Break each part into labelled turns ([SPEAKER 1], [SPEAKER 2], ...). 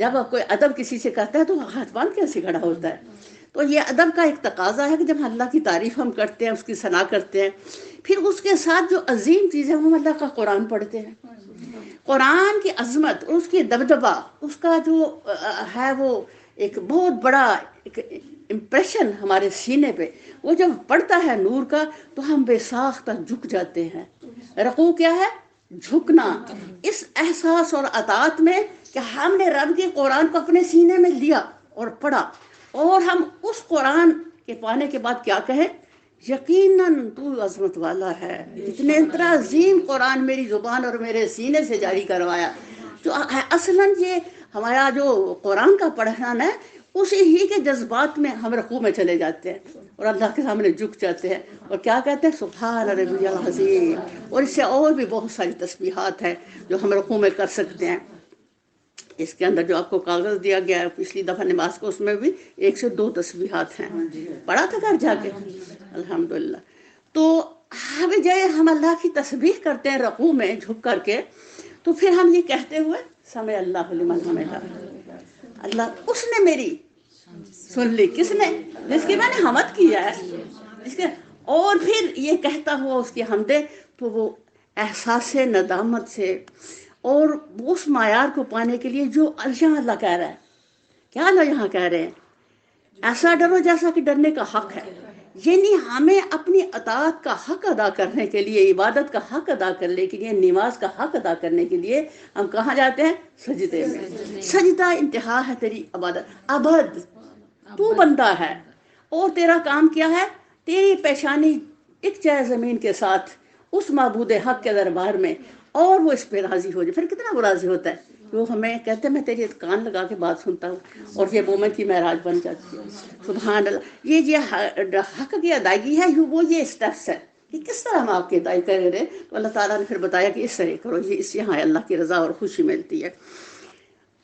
[SPEAKER 1] جب کوئی ادب کسی سے کرتا ہے تو ہاتھ باندھ کیسے کھڑا ہوتا ہے. تو یہ ادب کا ایک تقاضا ہے کہ جب اللہ کی تعریف ہم کرتے ہیں، اس کی ثنا کرتے ہیں، پھر اس کے ساتھ جو عظیم چیز ہے وہ اللہ کا قرآن پڑھتے ہیں. قرآن کی عظمت، اس کی دبدبہ، اس کا جو ہے وہ ایک بہت بڑا ایک امپریشن ہمارے سینے پہ، وہ جب پڑتا ہے نور کا تو ہم بے ساختہ جھک جاتے ہیں. رکوع کیا ہے؟ جھکنا. اس احساس اور اطاعت میں کہ ہم نے رب کے قرآن کو اپنے سینے میں لیا اور پڑھا، اور ہم اس قرآن کے پانے کے بعد کیا کہیں؟ یقیناً تو عظمت والا ہے، اتنے اتنا عظیم قرآن میری زبان اور میرے سینے سے جاری کروایا. تو اصلاً یہ ہمارا جو قرآن کا پڑھنا ہے، اسی ہی کے جذبات میں ہم رکوع میں چلے جاتے ہیں اور اللہ کے سامنے جھک جاتے ہیں اور کیا کہتے ہیں؟ سبحان ربی العظیم. اور اس سے اور بھی بہت ساری تسبیحات ہیں جو ہم رکوع میں کر سکتے ہیں. اس کے اندر جو آپ کو کاغذ دیا گیا ہے پچھلی دفعہ نماز کو، اس میں بھی 1 سے 2 تسبیحات ہیں. پڑھا تھا گھر جا کے؟ الحمدللہ. تو جائے ہم اللہ کی تسبیح کرتے ہیں رکوع میں جھک کر کے، تو پھر ہم یہ کہتے ہوئے سمع اللہ لمن حمدہ، اللہ اس نے میری سن لی. کس نے؟ جس کی میں نے حمد کیا ہے، جس کے. اور پھر یہ کہتا ہوا اس کی حمدیں، تو وہ احساس ندامت سے اور اس معیار کو پانے کے لیے جو یہاں اللہ کہہ رہا ہے. کیا اللہ یہاں کہہ رہے ہیں؟ ایسا ڈرو جیسا کہ ڈرنے کا حق ہے. یعنی ہمیں اپنی اطاعت کا حق ادا کرنے کے لیے، عبادت کا حق ادا کرنے کے لیے، نماز کا حق ادا کرنے کے لیے ہم کہاں جاتے ہیں؟ سجدے میں. سجدہ انتہا ہے تیری عبادت. ابد تو بندہ ہے اور تیرا کام کیا ہے؟ تیری پیشانی ٹک جائے زمین کے ساتھ اس معبود حق کے دربار میں، اور وہ اس پہ راضی ہو جائے. پھر کتنا وہ راضی ہوتا ہے؟ وہ ہمیں کہتے ہیں میں تیری کان لگا کے بات سنتا ہوں، اور یہ مومن کی معراج بن جاتی ہے. سبحان اللہ. یہ حق کی ادائیگی ہے، وہ یہ اسٹیپس ہے کہ کس طرح ہم آپ کی ادائیگی کر رہے. تو اللہ تعالیٰ نے پھر بتایا کہ اس طرح کرو، یہ اس یہاں اللہ کی رضا اور خوشی ملتی ہے.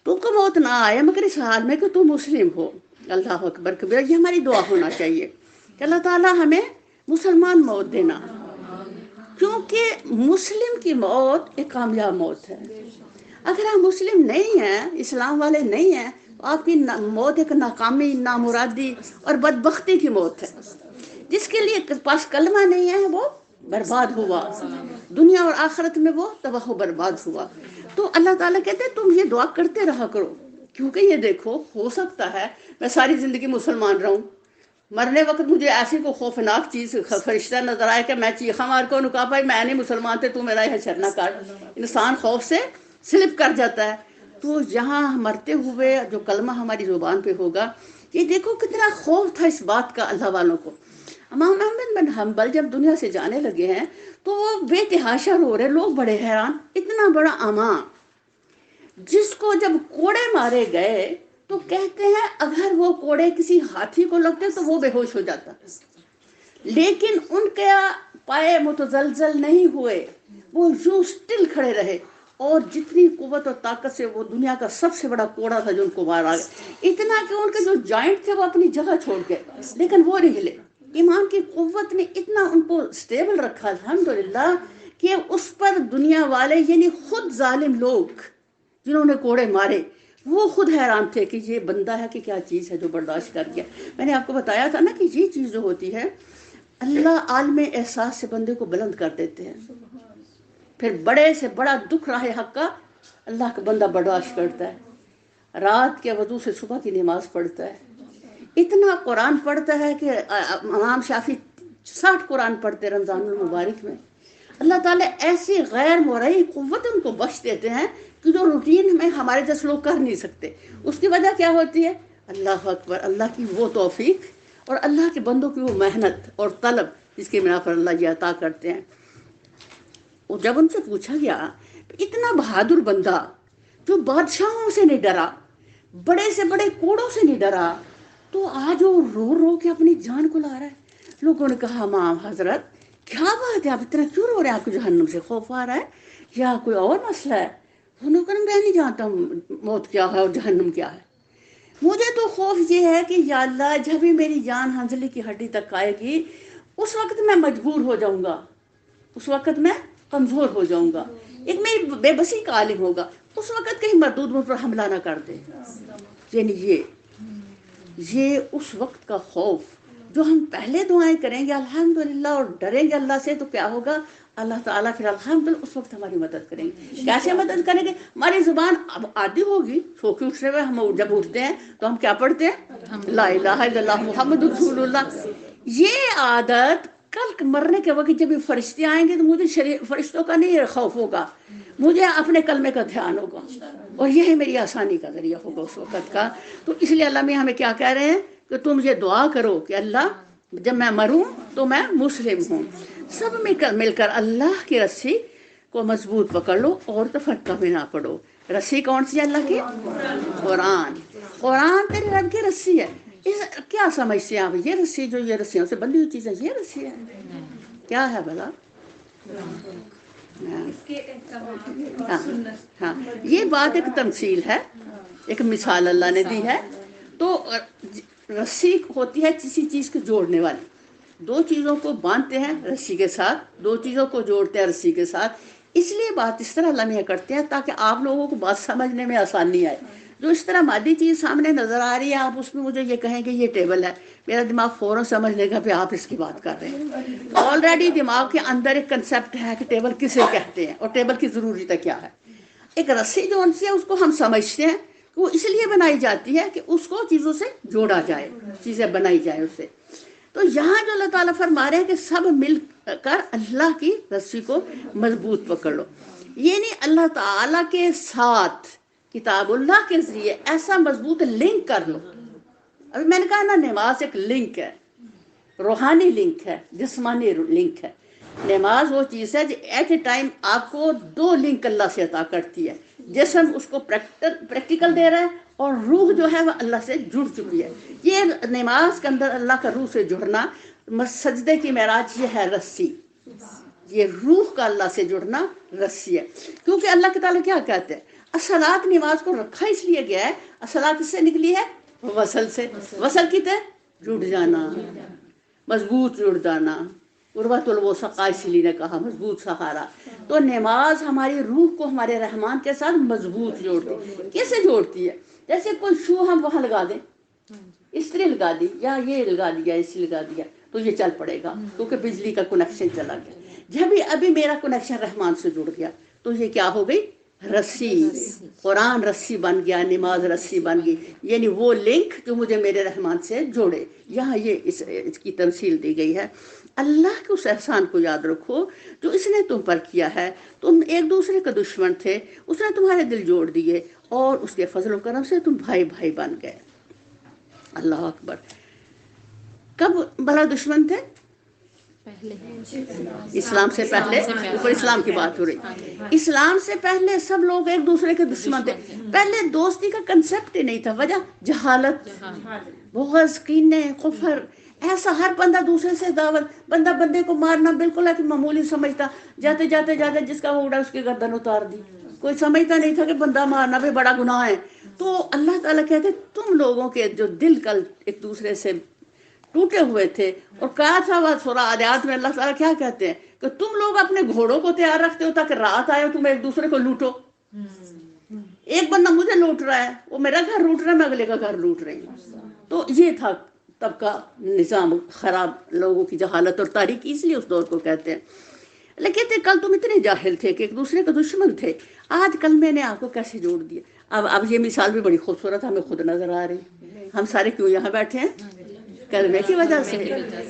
[SPEAKER 1] تو کو موت نہ آئے مگر اس حال میں کہ تو مسلم ہو. اللہ اکبر کبیرہ. یہ ہماری دعا ہونا چاہیے کہ اللہ تعالیٰ ہمیں مسلمان موت دینا، کیونکہ مسلم کی موت ایک کامیاب موت ہے. اگر آپ مسلم نہیں ہیں، اسلام والے نہیں ہیں، تو آپ کی موت ایک ناکامی، نامرادی اور بدبختی کی موت ہے. جس کے لیے پاس کلمہ نہیں ہے وہ برباد ہوا، دنیا اور آخرت میں وہ تباہ و برباد ہوا. تو اللہ تعالیٰ کہتے ہیں تم یہ دعا کرتے رہا کرو، کیونکہ یہ دیکھو ہو سکتا ہے میں ساری زندگی مسلمان رہوں، مرنے وقت مجھے ایسی کو خوفناک چیز فرشتہ نظر آئے کہ میں چیخا مار کو کہا بھائی میں نہیں مسلمان تھے، تو میرا یہ حشر نہ کر. انسان خوف سے سلپ کر جاتا ہے. تو یہاں مرتے ہوئے جو کلمہ ہماری زبان پہ ہوگا، یہ دیکھو کتنا خوف تھا اس بات کا اللہ والوں کو. امام احمد بن حنبل جب دنیا سے جانے لگے ہیں تو وہ بے تحاشا رو رہے. لوگ بڑے حیران، اتنا بڑا امام جس کو جب کوڑے مارے گئے تو کہتے ہیں اگر وہ کوڑے کسی ہاتھی کو لگتے تو وہ بے ہوش ہو جاتا، لیکن ان کے پائے متزلزل نہیں ہوئے، وہ یوں سٹل کھڑے رہے. اور جتنی قوت اور طاقت سے وہ دنیا کا سب سے بڑا کوڑا تھا جو ان کو مارا گیا، اتنا کہ ان کے جو جوائنٹ تھے وہ اپنی جگہ چھوڑ گئے، لیکن وہ نہیں ہلے. ایمان کی قوت نے اتنا ان کو سٹیبل رکھا الحمدللہ کہ اس پر دنیا والے یعنی خود ظالم لوگ جنہوں نے کوڑے مارے وہ خود حیران تھے کہ یہ بندہ ہے کہ کیا چیز ہے جو برداشت کر گیا. میں نے آپ کو بتایا تھا نا کہ یہ چیز جو ہوتی ہے اللہ عالم احساس سے بندے کو بلند کر دیتے ہیں. پھر بڑے سے بڑا دکھ راہ حق کا اللہ کا بندہ برداشت کرتا ہے. رات کے وضو سے صبح کی نماز پڑھتا ہے، اتنا قرآن پڑھتا ہے کہ امام شافی 60 قرآن پڑھتے رمضان المبارک میں. اللہ تعالیٰ ایسی غیر مرئی قوت ان کو بخش دیتے ہیں کہ جو روٹین میں ہمارے جیسے لوگ کر نہیں سکتے. اس کی وجہ کیا ہوتی ہے؟ اللہ اکبر، اللہ کی وہ توفیق اور اللہ کے بندوں کی وہ محنت اور طلب جس کے بنا پر اللہ یہ عطا کرتے ہیں. اور جب ان سے پوچھا گیا اتنا بہادر بندہ جو بادشاہوں سے نہیں ڈرا، بڑے سے بڑے کوڑوں سے نہیں ڈرا، تو آج وہ رو رو کے اپنی جان کو لا رہا ہے. لوگوں نے کہا امام حضرت کیا بات ہے، آپ اتنا کیوں رو رہے ہیں؟ آپ کو جہنم سے خوف آ رہا ہے یا کوئی اور مسئلہ ہے؟ انہوں نے کہا میں نہیں جانتا موت کیا ہے اور جہنم کیا ہے. مجھے تو خوف یہ ہے کہ یا اللہ جب بھی میری جان ہنزلی کی ہڈی تک آئے گی اس وقت میں مجبور ہو جاؤں گا، اس وقت میں کمزور ہو جاؤں گا، ایک میری بے بسی کا عالم ہوگا، اس وقت کہیں مردود مجھ پر حملہ نہ کر دے. یعنی یہ اس وقت کا خوف جو ہم پہلے دعائیں کریں گے الحمدللہ اور ڈریں گے اللہ سے، تو کیا ہوگا؟ اللہ تعالیٰ پھر الحمدللہ اس وقت ہماری مدد کریں گے. کیسے مدد کریں گے؟ ہماری زبان اب عادی ہوگی، سو کے اٹھتے ہوئے ہم جب اٹھتے ہیں تو ہم کیا پڑھتے ہیں؟ لا الہ الا اللہ محمد رسول اللہ. یہ عادت کل مرنے کے وقت جب یہ فرشتے آئیں گے تو مجھے فرشتوں کا نہیں خوف ہوگا، مجھے اپنے کلمے کا دھیان ہوگا، اور یہی میری آسانی کا ذریعہ ہوگا اس وقت کا. تو اس لیے اللہ میں ہمیں کیا کہہ رہے ہیں کہ تم یہ دعا کرو کہ اللہ جب میں مروں تو میں مسلم ہوں. سب مل کر اللہ کی رسی کو مضبوط پکڑ لو اور تفرقہ بھی نہ پڑو. رسی کون سی ہے اللہ کی؟ قرآن. قرآن تیرے رب کی رسی ہے. کیا سمجھتے ہیں آپ؟ یہ رسی جو یہ رسیوں سے بندھی ہوئی چیز ہے یہ رسی ہے؟ کیا ہے بھلا؟ ہاں یہ بات ایک تمثیل ہے، ایک مثال اللہ نے دی ہے. تو رسی ہوتی ہے کسی چیز کو جوڑنے والی. دو چیزوں کو باندھتے ہیں رسی کے ساتھ، دو چیزوں کو جوڑتے ہیں رسی کے ساتھ. اس لیے بات اس طرح اللہ کرتے ہیں تاکہ آپ لوگوں کو بات سمجھنے میں آسانی آئے. جو اس طرح مادی چیز سامنے نظر آ رہی ہے، آپ اس میں مجھے یہ کہیں کہ یہ ٹیبل ہے، میرا دماغ فوراً سمجھ لے گا کہ آپ اس کی بات کر رہے ہیں. آلریڈی دماغ کے اندر ایک کنسیپٹ ہے کہ ٹیبل کسے کہتے ہیں اور ٹیبل کی ضروریت کیا ہے. ایک رسی جو ان سے اس کو ہم سمجھتے ہیں کہ وہ اس لیے بنائی جاتی ہے کہ اس کو چیزوں سے جوڑا جائے، چیزیں بنائی جائے اس سے. تو یہاں جو اللہ تعالیٰ فرما رہے ہیں کہ سب مل کر اللہ کی رسی کو مضبوط پکڑ لو. یہ نہیں اللہ تعالیٰ کے ساتھ کتاب اللہ کے ذریعے ایسا مضبوط لنک کر لو. ابھی میں نے کہا نا نماز ایک لنک ہے، روحانی لنک ہے، جسمانی لنک ہے. نماز وہ چیز ہے جو ایٹ اے ٹائم آپ کو دو لنک اللہ سے عطا کرتی ہے. جسم اس کو پریکٹیکل دے رہا ہے اور روح جو ہے وہ اللہ سے جڑ چکی ہے. یہ نماز کے اندر اللہ کا روح سے جڑنا، سجدے کی معراج یہ ہے رسی. یہ روح کا اللہ سے جڑنا رسی ہے. کیونکہ اللہ کے تعالیٰ کیا کہتے ہیں؟ الصلاۃ، نماز کو رکھا اس لیے گیا ہے. الصلاۃ کس سے نکلی ہے؟ وصل سے. وصل کی تے جڑ جانا، مضبوط جڑ جانا. عروۃ الوثقا اس لیے نے کہا مضبوط سہارا. تو نماز ہماری روح کو ہمارے رحمان کے ساتھ مضبوط جوڑتی. کیسے جوڑتی ہے؟ جیسے کوئی شو ہم وہاں لگا دیں، استری لگا دی یا یہ لگا دیا اسی لگا دیا تو یہ چل پڑے گا کیونکہ بجلی کا کنیکشن چلا گیا. جب ابھی میرا کنیکشن رحمان سے جڑ گیا تو یہ کیا ہو گئی؟ رسی. قرآن رسی بن گیا، نماز رسی بن گئی. یعنی وہ لنک جو مجھے میرے رحمان سے جوڑے. یہاں یہ اس کی تمثیل دی گئی ہے. اللہ کے اس احسان کو یاد رکھو جو اس نے تم پر کیا ہے. تم ایک دوسرے کے دشمن تھے، اس نے تمہارے دل جوڑ دیے اور اس کے فضل و کرم سے تم بھائی بھائی بن گئے. اللہ اکبر. کب بھلا دشمن تھے؟ اسلام سے پہلے. اوپر اسلام کی بات ہو رہی. اسلام سے پہلے سب لوگ ایک دوسرے کے دشمن تھے. پہلے دوستی کا کنسیپٹ ہی نہیں تھا. وجہ جہالت، بغض، کینے، کفر. ایسا ہر بندہ دوسرے سے دعوت، بندہ بندے کو مارنا بالکل ایک معمولی سمجھتا. جاتے جاتے جاتے جس کا وہ اڑا اس کی گردن اتار دی. کوئی سمجھتا نہیں تھا کہ بندہ مارنا بھی بڑا گناہ ہے. تو اللہ تعالیٰ کہتے تم لوگوں کے جو دل کل ایک دوسرے سے ٹوٹے ہوئے تھے. اور کہا تھا وہ سورہ آیات میں اللہ تعالیٰ کیا کہتے ہیں کہ تم لوگ اپنے گھوڑوں کو تیار رکھتے ہو تاکہ رات آئے تم ایک دوسرے کو لوٹو. ایک بندہ مجھے لوٹ رہا ہے، وہ میرا گھر لوٹ رہا ہے، میں اگلے کا گھر لوٹ رہی ہوں. تو یہ تھا تب کا نظام خراب، لوگوں کی جہالت اور تاریکی، اس لیے اس دور کو کہتے ہیں. لیکن کل تم اتنے جاہل تھے کہ ایک دوسرے کے دشمن تھے. آج کل میں نے آپ کو کیسے جوڑ دیا. اب یہ مثال بھی بڑی خوبصورت ہمیں خود نظر آ رہی. ہم سارے کیوں یہاں بیٹھے ہیں؟ کلمے کی وجہ سے.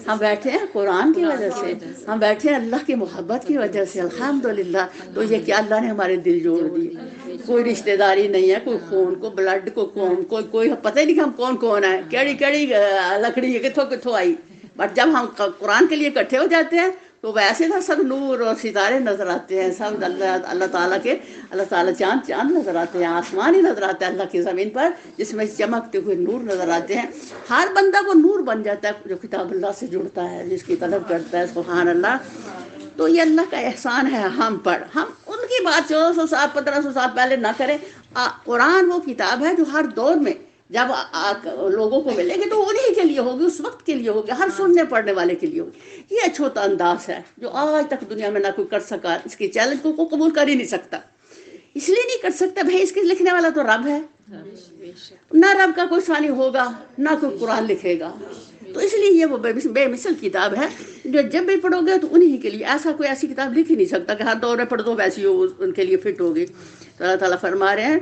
[SPEAKER 1] ہم بیٹھے ہیں قرآن کی وجہ سے. ہم بیٹھے ہیں اللہ کی محبت کی وجہ سے. الحمدللہ. تو یہ کیا اللہ نے ہمارے دل جوڑ دیے. کوئی رشتہ داری نہیں ہے، کوئی خون کو بلڈ کو کوئی پتہ ہی نہیں کہ ہم کون کون ہیں، کیڑی کیڑی لکڑی ہے کتھوں کتھوں آئی. بٹ جب ہم قرآن کے لیے اکٹھے ہو جاتے ہیں تو ویسے نا سب نور اور ستارے نظر آتے ہیں. سب اللہ تعالیٰ کے، اللہ تعالیٰ چاند نظر آتے ہیں. آسمان ہی نظر آتا ہے اللہ کی زمین پر جس میں چمکتے ہوئے نور نظر آتے ہیں. ہر بندہ کو نور بن جاتا ہے جو کتاب اللہ سے جڑتا ہے، جس کی طلب کرتا ہے. سبحان اللہ. تو یہ اللہ کا احسان ہے ہم پر. ہم ان کی بات 1400 سال 1500 سال پہلے نہ کریں. قرآن وہ کتاب ہے جو ہر دور میں جب لوگوں کو ملے گی تو انہی کے لیے ہوگی، اس وقت کے لیے ہوگی، ہر سننے پڑھنے والے کے لیے ہوگی. یہ چھوٹا انداز ہے جو آج تک دنیا میں نہ کوئی کر سکا. اس کی چیلنج کو کوئی قبول کر ہی نہیں سکتا. اس لیے نہیں کر سکتا بھائی اس کے لکھنے والا تو رب ہے، نہ رب کا کوئی ثانی ہوگا نہ کوئی قرآن لکھے گا، تو اس لیے یہ وہ بے مثل کتاب ہے جو جب بھی پڑھو گے تو انہی کے لیے، ایسا کوئی ایسی کتاب لکھ ہی نہیں سکتا کہ ہر دور میں پڑھ دو ویسی ہو ان کے لیے فٹ ہوگی۔ تو اللہ تعالیٰ فرما رہے ہیں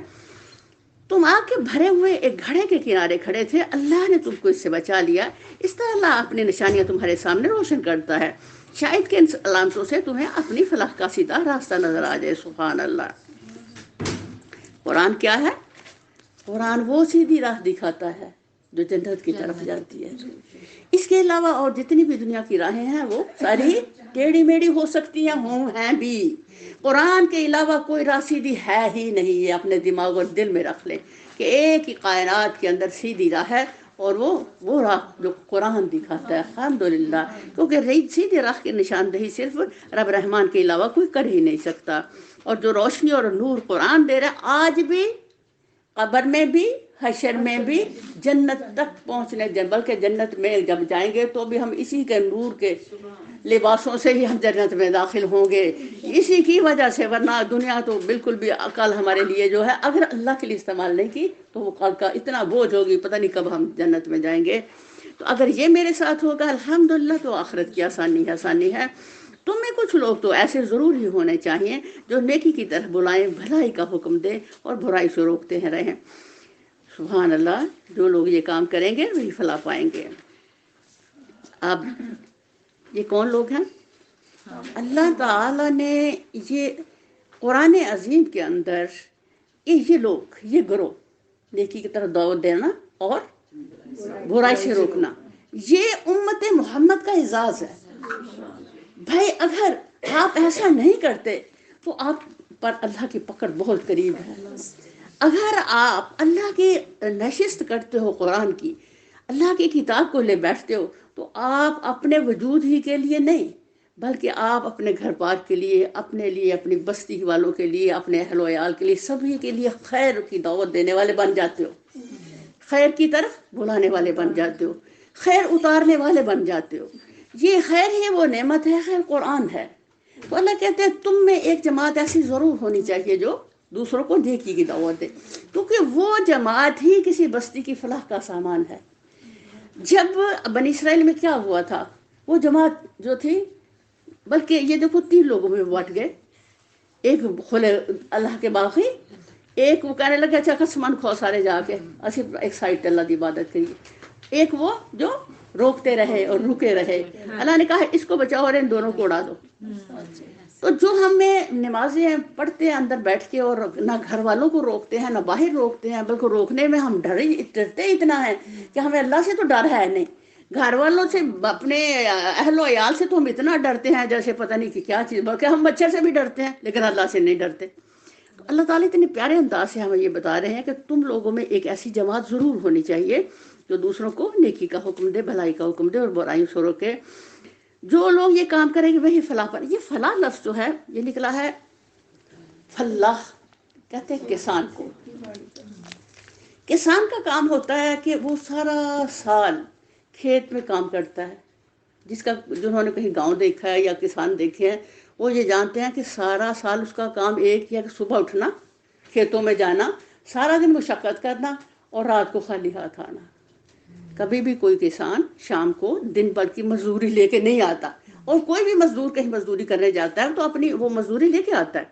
[SPEAKER 1] تم آگ کے بھرے ہوئے ایک گھڑے کے کنارے کھڑے تھے، اللہ نے تم کو اس سے بچا لیا، اس طرح اللہ اپنی نشانیاں تمہارے سامنے روشن کرتا ہے، شاید کہ ان علامتوں سے تمہیں اپنی فلاح کا سیدھا راستہ نظر آ جائے۔ سبحان اللہ۔ قرآن کیا ہے؟ قرآن وہ سیدھی راہ دکھاتا ہے جو جنت کی طرف جاتی ہے۔ اس کے علاوہ اور جتنی بھی دنیا کی راہیں ہیں وہ ساری ٹیڑھی میڑھی ہو سکتی ہیں بھی، قرآن کے علاوہ کوئی راہ سیدھی ہے ہی نہیں۔ یہ اپنے دماغ اور دل میں رکھ لیں کہ ایک ہی کائنات کے اندر سیدھی راہ ہے، اور وہ راہ جو قرآن دکھاتا ہے۔ الحمدللہ، کیونکہ سیدھی راہ کی نشاندہی صرف رب رحمان کے علاوہ کوئی کر ہی نہیں سکتا، اور جو روشنی اور نور قرآن دے رہا ہے آج بھی، قبر میں بھی، حشر میں بھی، جنت تک پہنچنے، بلکہ جنت میں جب جائیں گے تو بھی ہم اسی کے نور کے لباسوں سے ہی ہم جنت میں داخل ہوں گے، اسی کی وجہ سے، ورنہ دنیا تو بالکل بھی عقل ہمارے لیے جو ہے اگر اللہ کے لیے استعمال نہیں کی تو وہ کل کا اتنا بوجھ ہوگی، پتہ نہیں کب ہم جنت میں جائیں گے۔ تو اگر یہ میرے ساتھ ہوگا الحمدللہ تو آخرت کی آسانی ہے۔ تم میں کچھ لوگ تو ایسے ضرور ہی ہونے چاہیے جو نیکی کی طرف بلائیں، بھلائی کا حکم دیں اور برائی سے روکتے ہیں رہیں۔ سبحان اللہ، جو لوگ یہ کام کریں گے وہی فلاح پائیں گے۔ اب یہ کون لوگ ہیں؟ اللہ تعالیٰ نے یہ قرآن عظیم کے اندر یہ لوگ، یہ گروہ، نیکی کی طرف دعوت دینا اور برائی سے روکنا، یہ امت محمد کا اعزاز ہے۔ بھائی اگر آپ ایسا نہیں کرتے تو آپ پر اللہ کی پکڑ بہت قریب ہے۔ اگر آپ اللہ کی نشست کرتے ہو، قرآن کی، اللہ کی کتاب کو لے بیٹھتے ہو، تو آپ اپنے وجود ہی کے لیے نہیں بلکہ آپ اپنے گھر بار کے لیے، اپنے لیے، اپنی بستی والوں کے لیے، اپنے اہل و عیال کے لیے، سبھی کے لیے خیر کی دعوت دینے والے بن جاتے ہو، خیر کی طرف بلانے والے بن جاتے ہو، خیر اتارنے والے بن جاتے ہو۔ یہ خیر ہی وہ نعمت ہے، خیر قرآن ہے۔ تو اللہ کہتے ہیں تم میں ایک جماعت ایسی ضرور ہونی چاہیے جو دوسروں کو نیکی کی دعوت دے، کیونکہ وہ جماعت ہی کسی بستی کی فلاح کا سامان ہے۔ جب بنی اسرائیل میں کیا ہوا تھا، وہ جماعت جو تھی، بلکہ یہ دیکھو 3 لوگوں میں بٹ گئے، ایک کھلے اللہ کے باغی، ایک وہ کہنے لگا اچھا قسمان کھو سارے جا کے اسی ایک سائڈ اللہ دی عبادت کریے، ایک وہ جو روکتے رہے اور رکے رہے۔ اللہ نے کہا اس کو بچاؤ اور ان دونوں کو اڑا دو۔ تو جو ہمیں نمازیں پڑھتے ہیں اندر بیٹھ کے اور نہ گھر والوں کو روکتے ہیں نہ باہر روکتے ہیں، بلکہ روکنے میں ہم ڈرتے اتنا ہے کہ ہمیں اللہ سے تو ڈر ہے نہیں، گھر والوں سے، اپنے اہل و عیال سے تو ہم اتنا ڈرتے ہیں جیسے پتہ نہیں کہ کیا چیز، بلکہ ہم مچھر سے بھی ڈرتے ہیں لیکن اللہ سے نہیں ڈرتے۔ تو اللہ تعالیٰ اتنے پیارے انداز سے ہمیں یہ بتا رہے ہیں کہ تم لوگوں میں ایک ایسی جماعت ضرور ہونی چاہیے جو دوسروں کو نیکی کا حکم دے، بھلائی کا حکم دے اور برائیوں سے روکے۔ جو لوگ یہ کام کریں گے وہی فلاح پر۔ یہ فلاح لفظ جو ہے یہ نکلا ہے فلاح، کہتے ہیں کسان کو۔ کسان کا کام ہوتا ہے کہ وہ سارا سال کھیت میں کام کرتا ہے۔ جنہوں نے کہیں گاؤں دیکھا ہے یا کسان دیکھے ہیں وہ یہ جانتے ہیں کہ سارا سال اس کا کام ایک ہی ہے کہ صبح اٹھنا، کھیتوں میں جانا، سارا دن مشقت کرنا اور رات کو خالی ہاتھ آنا۔ کبھی بھی کوئی کسان شام کو دن بھر کی مزدوری لے کے نہیں آتا، اور کوئی بھی مزدور کہیں مزدوری کرنے جاتا ہے تو اپنی وہ مزدوری لے کے آتا ہے۔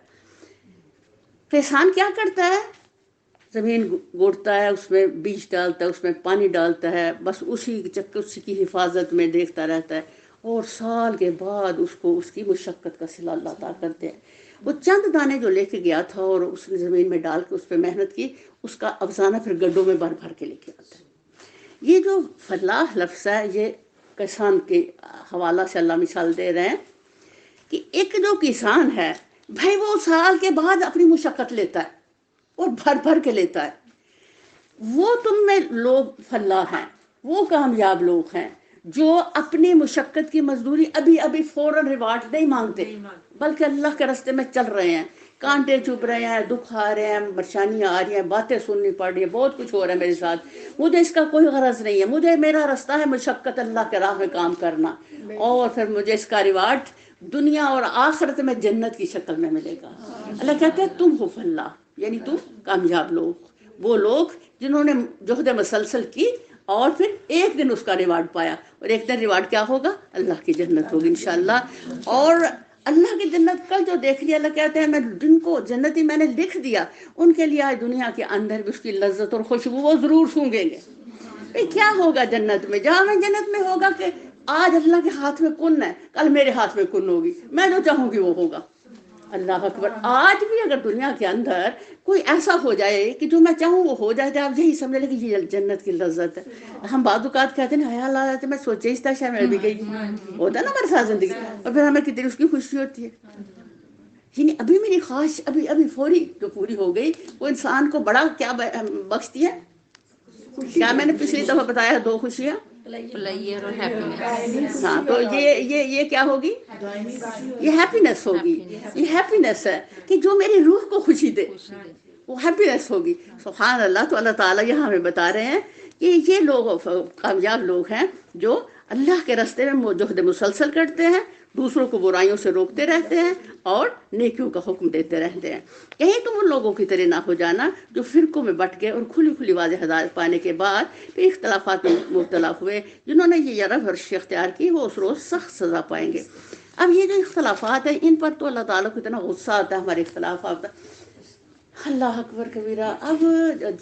[SPEAKER 1] کسان کیا کرتا ہے؟ زمین گوڑتا ہے، اس میں بیج ڈالتا ہے، اس میں پانی ڈالتا ہے، بس اسی کی حفاظت میں دیکھتا رہتا ہے، اور سال کے بعد اس کو اس کی مشقت کا صلہ اللہ عطا کرتے ہیں۔ وہ چند دانے جو لے کے گیا تھا اور اس نے زمین میں ڈال کے اس پہ محنت کی، اس کا افزانہ پھر گڈوں میں بھر بھر کے لے کے آتا ہے۔ یہ جو فلاح لفظ ہے یہ کسان کے حوالہ سے اللہ مثال دے رہے ہیں کہ ایک جو کسان ہے بھائی وہ سال کے بعد اپنی مشقت لیتا ہے اور بھر بھر کے لیتا ہے، وہ تم میں لوگ فلاح ہیں، وہ کامیاب لوگ ہیں جو اپنی مشقت کی مزدوری ابھی فوراً ریوارڈ نہیں مانگتے، بلکہ اللہ کے راستے میں چل رہے ہیں، کانٹے چبھ رہے ہیں، دکھ آ رہے ہیں، پریشانیاں آ رہی ہیں، باتیں سننی پڑ رہی ہیں، بہت کچھ ہو رہا ہے میرے ساتھ، مجھے اس کا کوئی غرض نہیں ہے، میرا راستہ ہے مشقت اللہ کے راہ میں کام کرنا، اور پھر مجھے اس کا ریوارڈ دنیا اور آخرت میں جنت کی شکل میں ملے گا۔ اللہ کہتے ہیں تم ہو فلاح، یعنی تم کامیاب لوگ، وہ لوگ جنہوں نے جہد مسلسل کی اور پھر ایک دن اس کا ریوارڈ پایا، اور ایک دن ریوارڈ کیا ہوگا؟ اللہ کی جنت ہوگی انشاءاللہ۔ اور اللہ کی جنت کل جو دیکھ لیا، اللہ کہتے ہیں میں جن کو جنتی میں نے لکھ دیا ان کے لیے آج دنیا کے اندر بھی اس کی لذت اور خوشبو وہ ضرور سونگیں گے۔ کیا ہوگا جنت میں؟ جہاں میں جنت میں ہوگا کہ آج اللہ کے ہاتھ میں کن ہے، کل میرے ہاتھ میں کن ہوگی، میں جو چاہوں گی وہ ہوگا۔ اللہ اکبر۔ آج بھی اگر دنیا کے اندر کوئی ایسا ہو جائے کہ جو میں چاہوں وہ ہو جائے تو آپ یہی سمجھ لیں کہ یہ جنت کی لذت ہے۔ ہم بعض اوقات کہتے ہیں خیال آ جاتے میں سوچے اس طرح میں بھی گئی، ہوتا ہے نا ہمارے ساتھ زندگی، اور پھر ہمیں کتنی اس کی خوشی ہوتی ہے۔ یعنی ابھی میری خواہش ابھی فوری جو پوری ہو گئی، وہ انسان کو بڑا کیا بخشتی ہے؟ کیا میں نے پچھلی دفعہ بتایا 2 خوشیاں؟
[SPEAKER 2] پلیئر اور ہیپینس۔
[SPEAKER 1] ہاں، تو یہ کیا ہوگی؟ یہ ہیپینس ہوگی۔ یہ ہیپینس ہے کہ جو میری روح کو خوشی دے، وہ ہیپینس ہوگی۔ سبحان اللہ۔ تو اللہ تعالیٰ یہاں ہمیں بتا رہے ہیں کہ یہ لوگ کامیاب لوگ ہیں جو اللہ کے راستے میں جہد مسلسل کرتے ہیں، دوسروں کو برائیوں سے روکتے رہتے ہیں اور نیکیوں کا حکم دیتے رہتے ہیں۔ کہیں تم ان لوگوں کی طرح نہ ہو جانا جو فرقوں میں بٹ گئے اور کھلی واضح ہدایت پانے کے بعد پھر اختلافات میں مبتلا ہوئے۔ جنہوں نے یہ روش اختیار کی وہ اس روز سخت سزا پائیں گے۔ اب یہ جو اختلافات ہیں ان پر تو اللہ تعالیٰ کو اتنا غصہ آتا ہے، ہمارے اختلافات۔ اللہ اکبر کبیرہ۔ اب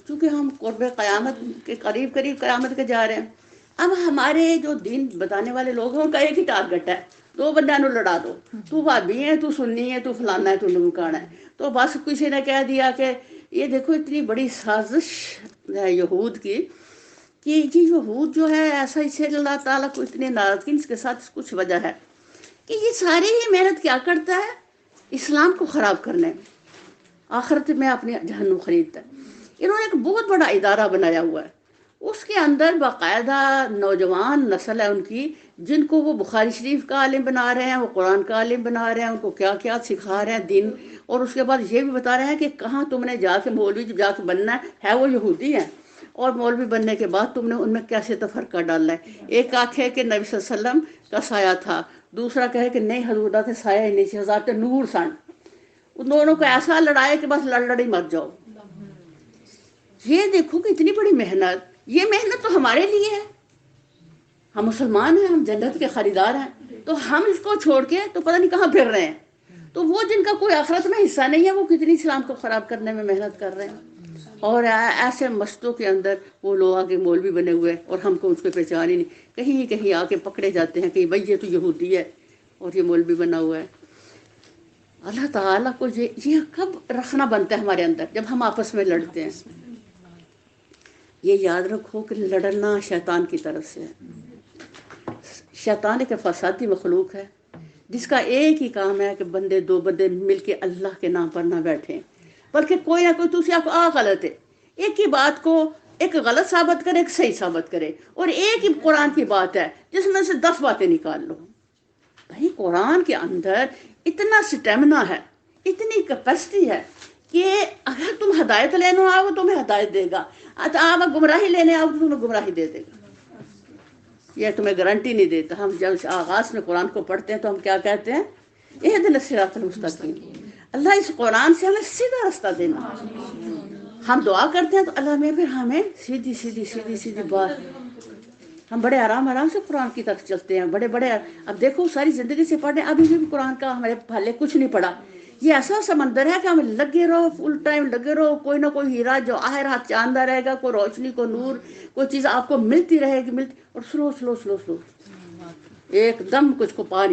[SPEAKER 1] چونکہ ہم قرب قیامت کے قریب قیامت کے جا رہے ہیں، اب ہمارے جو دین بتانے والے لوگ ہیں ان کا ایک ہی ٹارگٹ ہے، 2 بندیاں نو لڑا دو، تو وہابی ہے، تو سنی ہے، تو فلانا ہے، تو ڈمکانا ہے۔ تو بس کسی نے کہہ دیا کہ یہ دیکھو اتنی بڑی سازش ہے یہود کی کہ یہ یہود جو ہے ایسا، اسے اللہ تعالیٰ کو اتنے ناراضگی اس کے ساتھ کچھ وجہ ہے کہ یہ ساری ہی محنت کیا کرتا ہے؟ اسلام کو خراب کرنے میں، آخرت میں اپنی جہنم خریدتا ہے۔ انہوں نے ایک بہت بڑا ادارہ بنایا ہوا ہے، اس کے اندر باقاعدہ نوجوان نسل ہے ان کی، جن کو وہ بخاری شریف کا عالم بنا رہے ہیں، وہ قرآن کا عالم بنا رہے ہیں، ان کو کیا کیا سکھا رہے ہیں دین، اور اس کے بعد یہ بھی بتا رہے ہیں کہ کہاں تم نے جا کے مولوی جب جا کے بننا ہے وہ یہودی ہیں، اور مولوی بننے کے بعد تم نے ان میں کیسے تفرقہ ڈالنا ہے۔ ایک آنکھ ہے کہ نبی صلی اللہ علیہ وسلم کا سایہ تھا، دوسرا کہے کہ نہیں حضور تھے سایہ ہی نہیں تھی، حضرات نور سن۔ ان دونوں کو ایسا لڑائے کہ بس لڑ مر جاؤ۔ یہ دیکھو کہ اتنی بڑی محنت، یہ محنت تو ہمارے لیے ہے، ہم مسلمان ہیں، ہم جنت کے خریدار ہیں، تو ہم اس کو چھوڑ کے تو پتہ نہیں کہاں پھر رہے ہیں۔ تو وہ جن کا کوئی آخرت میں حصہ نہیں ہے وہ کتنی اسلام کو خراب کرنے میں محنت کر رہے ہیں، اور ایسے مسجدوں کے اندر وہ لوگ آگے مولوی بنے ہوئے اور ہم کو اس پہ پہچان ہی نہیں، کہیں آ کے پکڑے جاتے ہیں کہ بھائی یہ تو یہودی ہے اور یہ مولوی بنا ہوا ہے۔ اللہ تعالیٰ کو یہ کب رکھنا بنتا ہے ہمارے اندر؟ جب ہم آپس میں لڑتے ہیں۔ یہ یاد رکھو کہ لڑنا شیطان کی طرف سے ہے۔ شیطان ایک فسادی مخلوق ہے جس کا ایک ہی کام ہے کہ 2 بندے مل کے اللہ کے نام پر نہ بیٹھیں، بلکہ کوئی نہ کوئی دوسرا کو غلط ہے، ایک ہی بات کو ایک غلط ثابت کرے، ایک صحیح ثابت کرے، اور ایک ہی قرآن کی بات ہے جس میں سے 10 باتیں نکال لو۔ بھائی قرآن کے اندر اتنا سٹیمنا ہے، اتنی کیپیسٹی ہے کہ اگر تم ہدایت لینے آؤ تو تمہیں ہدایت دے گا، آپ گمراہی لینے آؤ تو تمہیں گمراہی دے دے گا، یہ تمہیں گارنٹی نہیں دیتا۔ ہم جب آغاز میں قرآن کو پڑھتے ہیں تو ہم کیا کہتے ہیں؟ اہدنا الصراط المستقیم، اللہ اس قرآن سے ہمیں سیدھا راستہ دینا۔ ہم دعا کرتے ہیں تو اللہ میں پھر ہمیں سیدھی بات، ہم بڑے آرام سے قرآن کی طرف چلتے ہیں، بڑے اب دیکھو ساری زندگی سے پڑھیں، ابھی بھی قرآن کا ہمارے پہلے کچھ نہیں پڑھا۔ یہ ایسا سمندر ہے کہ ہم لگے رہو، فل ٹائم لگے رہو، کوئی نہ کوئی ہیرا جو آہر ہاتھ چاندہ رہے گا، کوئی روشنی، کوئی نور، کوئی چیز آپ کو ملتی رہے گی، اور سلو ایک دم کچھ کو پا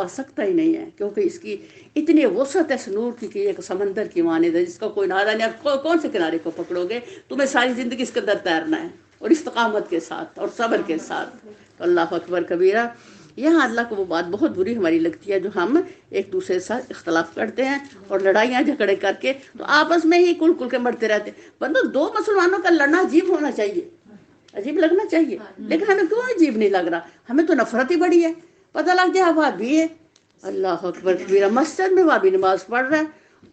[SPEAKER 1] سکتا ہی نہیں ہے، کیونکہ اس کی اتنی وسعت ہے اس نور کی کہ ایک سمندر کی مانند ہے جس کا کوئی نہارا نہیں۔ کون سے کنارے کو پکڑو گے؟ تمہیں ساری زندگی اس کے اندر تیرنا ہے، اور استقامت کے ساتھ اور صبر کے ساتھ۔ تو اللہ اکبر کبیرہ۔ یہاں اللہ کو وہ بات بہت بری ہماری لگتی ہے جو ہم ایک دوسرے سے اختلاف کرتے ہیں اور لڑائیاں جھگڑے کر کے تو آپس میں ہی کل کے مرتے رہتے ہیں۔ بندو 2 مسلمانوں کا لڑنا عجیب ہونا چاہیے، عجیب لگنا چاہیے، لیکن ہمیں کیوں عجیب نہیں لگ رہا؟ ہمیں تو نفرت ہی بڑی ہے۔ پتہ لگ جائے وہابی ہے، اللہ اکبر کبیرہ، مسجد میں وہابی نماز پڑھ رہا ہے،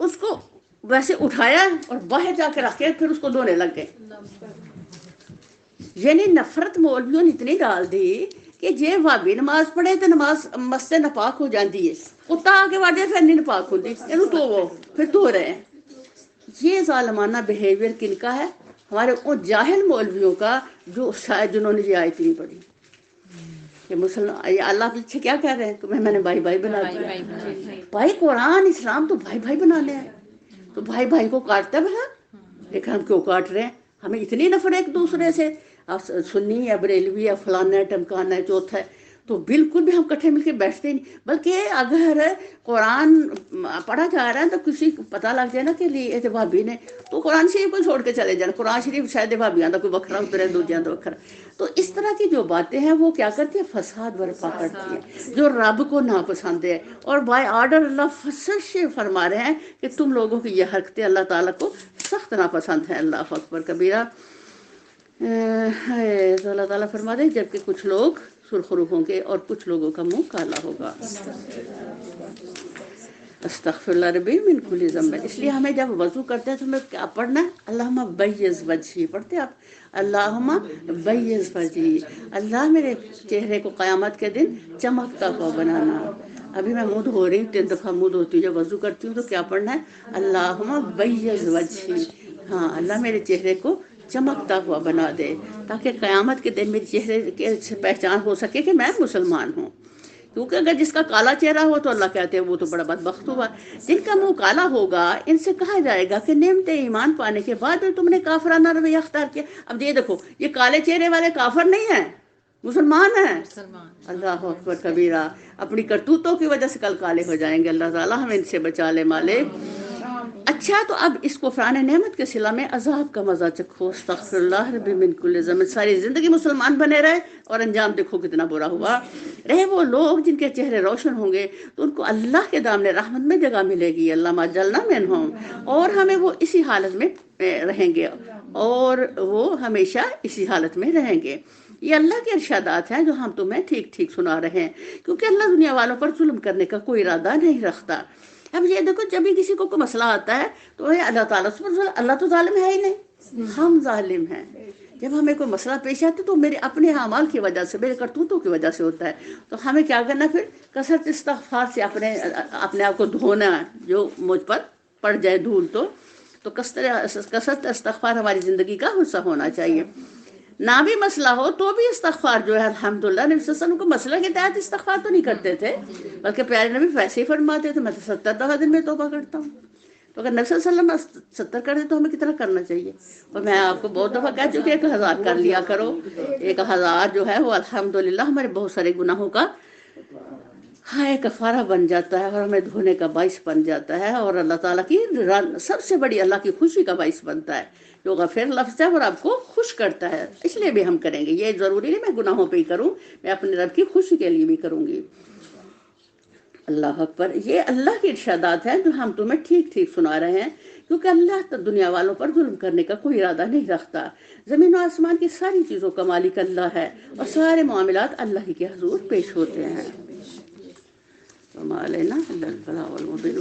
[SPEAKER 1] اس کو ویسے اٹھایا اور باہر جا کے رکھے، پھر اس کو دھونے لگ گئے۔ یعنی نفرت مولویوں نے اتنی ڈال دی کہ جے وہابی نماز پڑھے تو نماز مسجد ناپاک ہو جاتی ہے، کتا آگے بڑھ جائے پھر نہیں پاک ہوتی تو وہ پھر دھو رہے ہیں. یہ ظالمانہ بیہیویئر کن کا ہے؟ ہمارے ان جاہل مولویوں کا جو شاید جنہوں نے یہ آیت نہیں پڑھی کہ مسلمان یہ اللہ پیچھے کیا کہہ رہے ہیں کہ میں نے بھائی بھائی بنا دیا. بھائی قرآن اسلام تو بھائی بھائی بنانے ہیں، تو بھائی بھائی کو کاٹتا بھلا. لیکن ہم کیوں کاٹ رہے ہیں؟ ہمیں اتنی نفرت ایک دوسرے سے، اب سنی یا بریلوی یا فلانا ہے ٹمکانا ہے چوتھا ہے، تو بالکل بھی ہم کٹھے مل کے بیٹھتے نہیں. بلکہ اگر قرآن پڑھا جا رہا ہے تو کسی کو پتہ لگ جائے نا کہ یہ بھابی نے، تو قرآن شریف کو چھوڑ کے چلے جانا. قرآن شریف شاید بھابیاں دا کوئی وکھرا اترے دوجیاں دا وکھرا. تو اس طرح کی جو باتیں ہیں وہ کیا کرتی ہیں؟ فساد برپا کرتی ہیں، جو رب کو ناپسند ہے. اور بائی آرڈر اللہ فصل سے فرما رہے ہیں کہ تم لوگوں کی یہ حرکتیں اللہ تعالیٰ کو سخت ناپسند ہیں. اللہ اکبر کبیرہ. تو اللہ تعالیٰ فرما دے جبکہ کچھ لوگ سرخرو ہوں گے اور کچھ لوگوں کا منہ کالا ہوگا. استغفر اللہ ربی من کل ذنب. اس لیے ہمیں جب وضو کرتے ہیں تو ہمیں کیا پڑھنا ہے؟ اللہم بیض وجہی پڑھتے ہیں آپ، اللہم بیض وجہی، اللہ میرے چہرے کو قیامت کے دن چمکتا ہوا بنانا. ابھی میں منہ دھو رہی ہوں، 3 دفعہ منہ دھوتی ہوں، جب وضو کرتی ہوں تو کیا پڑھنا ہے؟ اللہم بیض وجہی. ہاں اللہ میرے چہرے کو چمکتا ہوا بنا دے تاکہ قیامت کے دن میرے چہرے کے سے پہچان ہو سکے کہ میں مسلمان ہوں. کیونکہ اگر جس کا کالا چہرہ ہو تو اللہ کہتے ہیں وہ تو بڑا بدبخت ہوا. جن کا منہ کالا ہوگا ان سے کہا جائے گا کہ نعمت ایمان پانے کے بعد تم نے کافرانہ رویہ اختیار کیا. اب یہ دیکھو، یہ کالے چہرے والے کافر نہیں ہیں، مسلمان ہیں. اللہ اکبر کبیرہ. اپنی کرتوتوں کی وجہ سے کل کالے ہو جائیں گے. اللہ تعالیٰ ہمیں ان سے بچا لے مالک. اچھا تو اب اس کو فران نعمت کے صلہ میں عذاب کا مزہ چکھو. استغفر اللہ ربی من کل ذنب. ساری زندگی مسلمان بنے رہے اور انجام دیکھو کتنا برا ہوا. رہے وہ لوگ جن کے چہرے روشن ہوں گے تو ان کو اللہ کے دامن رحمت میں جگہ ملے گی. اللہ اجلنا منہم. اور ہمیں وہ اسی حالت میں رہیں گے اور وہ ہمیشہ اسی حالت میں رہیں گے. یہ اللہ کے ارشادات ہیں جو ہم تمہیں ٹھیک ٹھیک سنا رہے ہیں، کیونکہ اللہ دنیا والوں پر ظلم کرنے کا کوئی ارادہ نہیں رکھتا. اب یہ دیکھو، جب بھی کسی کو کوئی مسئلہ آتا ہے تو اللہ تعالیٰ سے اللہ تو ظالم ہے ہی نہیں، ہم ظالم ہیں. جب ہمیں کوئی مسئلہ پیش آتا ہے تو میرے اپنے اعمال کی وجہ سے، میرے کرتوتوں کی وجہ سے ہوتا ہے. تو ہمیں کیا کرنا پھر؟ کثرت استغفار سے اپنے آپ کو دھونا. جو مجھ پر پڑ جائے دھول تو کثرت استغفار ہماری زندگی کا حصہ ہونا چاہیے. نہ بھی مسئلہ ہو تو بھی استغفار جو ہے الحمدللہ. نبی صلی اللہ علیہ وسلم کو مسئلہ کے تحت استغفار تو نہیں کرتے تھے، بلکہ پیارے نبی ویسے ہی فرماتے تھے میں تو 70 دفعہ دن میں توبہ کرتا ہوں. تو اگر نبی صلی اللہ علیہ وسلم 70 کرتے تو ہمیں کتنا کرنا چاہیے؟ اور میں آپ کو بہت دفعہ کہہ چکی 1000 کر لیا کرو. 1000 جو ہے وہ الحمدللہ ہمارے بہت سارے گناہوں کا ہائے کفارہ بن جاتا ہے اور ہمیں دھونے کا باعث بن جاتا ہے، اور اللہ تعالیٰ کی سب سے بڑی اللہ کی خوشی کا باعث بنتا ہے. جو غفیر لفظ ہے اور آپ کو خوش کرتا ہے، اس لیے بھی ہم کریں گے. یہ ضروری نہیں میں گناہوں پہ ہی کروں، میں اپنے رب کی خوشی کے لیے بھی کروں گی. اللہ اکبر. یہ اللہ کے ارشادات ہیں جو ہم تمہیں ٹھیک ٹھیک سنا رہے ہیں، کیونکہ اللہ دنیا والوں پر ظلم کرنے کا کوئی ارادہ نہیں رکھتا. زمین و آسمان کی ساری چیزوں کا مالک اللہ ہے اور سارے معاملات اللہ ہی کے حضور پیش ہوتے ہیں. وما علینا الا البلاغ المبین.